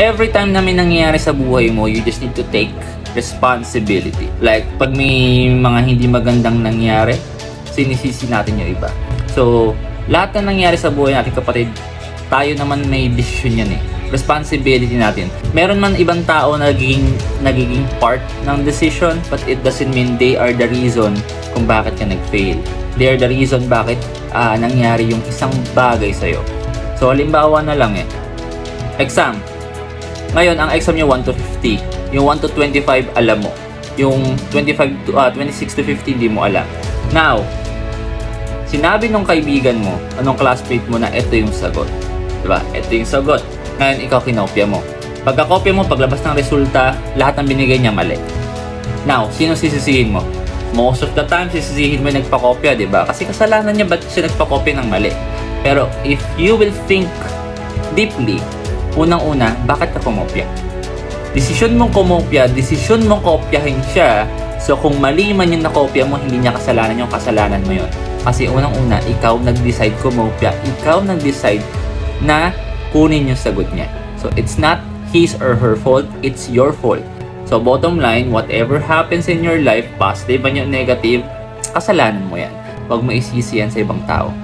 every time na may nangyayari sa buhay mo, you just need to take responsibility. Like, pag may mga hindi magandang nangyari, sinisisi natin yung iba. So, lahat na nangyari sa buhay natin, kapatid, tayo naman may desisyon yan eh. Responsibility natin. Meron man ibang tao na nagiging part ng decision, but it doesn't mean they are the reason kung bakit ka nag-fail. They are the reason bakit nangyari yung isang bagay sa'yo. So, halimbawa na lang exam. Ngayon, ang exam nyo 1 to 50. Yung 1 to 25, alam mo. Yung 26 to 50, hindi mo alam. Now, sinabi nung kaibigan mo, anong classmate mo na ito yung sagot. Diba? Ito yung sagot. Ngayon, ikaw kinopya mo. Pagkakopya mo, paglabas ng resulta, lahat ng binigay niya mali. Now, sino sisisihin mo? Most of the time, sisisihin mo yung nagpakopya, diba? Kasi kasalanan niya, ba't siya nagpakopya ng mali? Pero, if you will think deeply, unang-una, bakit ka kumopya? Desisyon mong kumopya, desisyon mong kopyahin siya. So, kung mali man yung nakopya mo, hindi niya kasalanan yung kasalanan mo yun. Kasi unang-una, ikaw nag-decide kumopya. Ikaw nag-decide na kunin yung sagot niya. So, it's not his or her fault, it's your fault. So, bottom line, whatever happens in your life, positive man yung negative, kasalanan mo yan. Huwag mo isisi yan sa ibang tao.